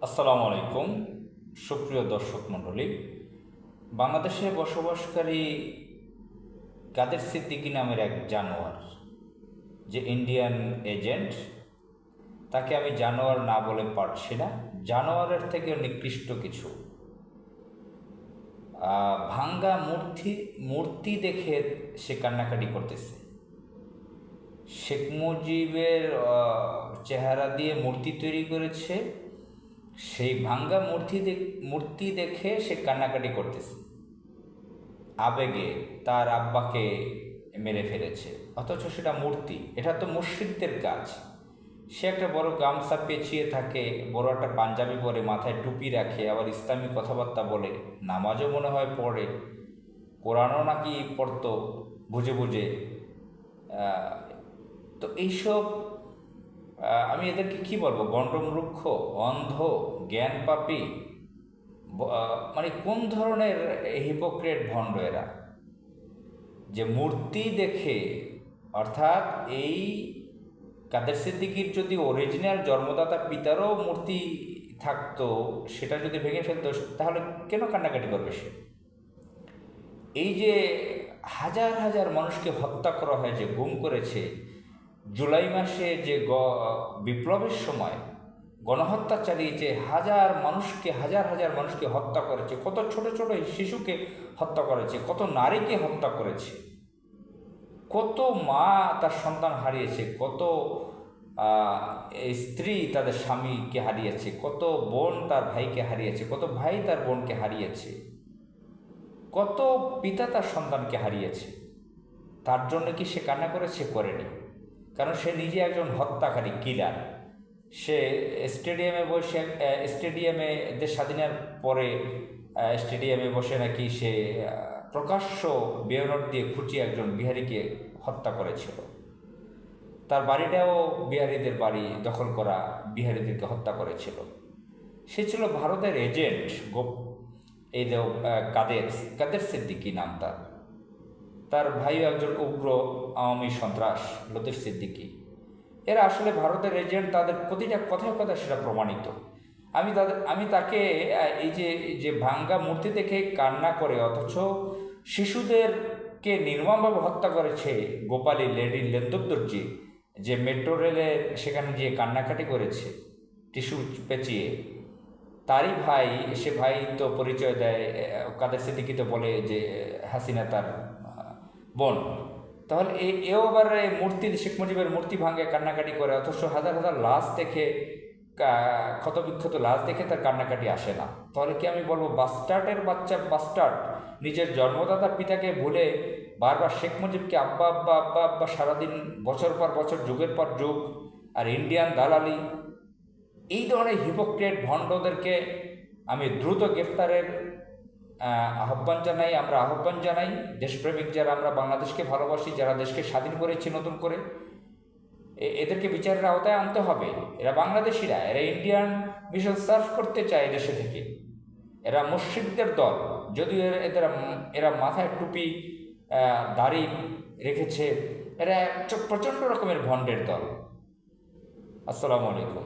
আসসালামু আলাইকুম, সুপ্রিয় দর্শক মণ্ডলী। বাংলাদেশে বসবাসকারী কাদের সিদ্দিকী নামের এক জানোয়ার, যে ইন্ডিয়ান এজেন্ট, তাকে আমি জানোয়ার না বলে পারছি না। জানোয়ারের থেকে নিকৃষ্ট কিছু। ভাঙ্গা মূর্তি মূর্তি দেখে সে কান্নাকাটি করতেছে। শেখ মুজিবের চেহারা দিয়ে মূর্তি তৈরি করেছে, সেই ভাঙ্গা মূর্তি দেখে সে কান্নাকাটি করতেছে। আবেগে তার আব্বাকে মেরে ফেলেছে, অথচ সেটা মূর্তি। এটা তো মুশরিকদের কাজ। সে একটা বড় গামছা পেঁচিয়ে থাকে, বড় একটা পাঞ্জাবি পরে, মাথায় টুপি রাখে, আবার ইসলামী কথাবার্তা বলে, নামাজও মনে হয় পড়ে, কোরআনও নাকি পড়তো বুঝে বুঝে। তো এইসব আমি এদেরকে কি বলবো, গণ্ডমূর্খ, অন্ধ, জ্ঞান পাপী, মানে কোন ধরনের হিপোক্রেট ভণ্ড এরা, যে মূর্তি দেখে, অর্থাৎ এই কাদের সিদ্দিকীর যদি অরিজিনাল জন্মদাতা পিতারও মূর্তি থাকতো, সেটা যদি ভেঙে ফেলতো, তাহলে কেন কান্নাকাটি করবে সে? এই যে হাজার হাজার মানুষকে হত্যা করা হয়, যে গুম করেছে, জুলাই মাসে যে বিপ্লবের সময় গণহত্যা চালিয়েছে, হাজার হাজার মানুষকে হত্যা করেছে, কত ছোট ছোট শিশুকে হত্যা করেছে, কত নারীকে হত্যা করেছে, কত মা তার সন্তান হারিয়েছে, কত স্ত্রী তাদের স্বামীকে হারিয়েছে, কত বোন তার ভাইকে হারিয়েছে, কত ভাই তার বোনকে হারিয়েছে, কত পিতা তার সন্তানকে হারিয়েছে। তার জন্য কি সে কান্না করেছে? করেনি। কারণ সে নিজে একজন হত্যাকারী, কিলার। সে স্টেডিয়ামে দেশ স্বাধীনের পরে স্টেডিয়ামে বসে নাকি সে প্রকাশ্য বেয়নট দিয়ে খুঁচিয়ে একজন বিহারীকে হত্যা করেছিল। তার বাড়িটাও বিহারীদের বাড়ি দখল করা, বিহারীদেরকে হত্যা করেছিল। সে ছিল ভারতের এজেন্ট। এই কাদের কাদের সিদ্দিকী নাম তার। তার ভাইও একজন উগ্র আওয়ামী সন্ত্রাস, লতিফ সিদ্দিকী। এরা আসলে ভারতের এজেন্ট, তাদের প্রতিটা কথায় কথায় সেটা প্রমাণিত। আমি তাকে এই যে ভাঙ্গা মূর্তি দেখে কান্না করে, অথচ শিশুদেরকে নির্মমভাবে হত্যা করেছে গোপালী লেডি লেন্দুদ্দর্জি, যে মেট্রো রেলে সেখানে গিয়ে কান্নাকাটি করেছে টিস্যু পেঁচিয়ে, তারই ভাই। সে ভাই তো পরিচয় দেয়, কাদের সিদ্দিকী তো বলে যে হাসিনা তার বোন। তাহলে এও আবার মূর্তি, শেখ মুজিবের মূর্তি ভাঙে কান্নাকাটি করে, অথচ হাজার হাজার লাশ দেখে, ক্ষতবিক্ষত লাশ দেখে তার কান্নাকাটি আসে না। তাহলে কি আমি বলবো, বাস্টার্ডের বাচ্চা বাস্টার্ড, নিজের জন্মদাতা পিতাকে ভুলে বারবার শেখ মুজিবকে আব্বা আব্বা আব্বা আব্বা সারাদিন, বছর পর বছর, যুগের পর যুগ, আর ইন্ডিয়ান দালালি। এই ধরনের হিপোক্রেট ভণ্ডদেরকে আমি দ্রুত গ্রেফতারের আমরা আহ্বান জানাই। দেশপ্রেমিক যারা, আমরা বাংলাদেশকে ভালোবাসি, যারা দেশকে স্বাধীন করেছি নতুন করে, এদেরকে বিচারের আওতায় আনতে হবে। এরা বাংলাদেশিরা, এরা ইন্ডিয়ান মিশন সার্ভ করতে চায় দেশে থেকে। এরা মুশরিকদের দল, যদিও এরা মাথায় টুপি, দাড়ি রেখেছে। এরা প্রচণ্ড রকমের ভণ্ডের দল। আসসালামু আলাইকুম।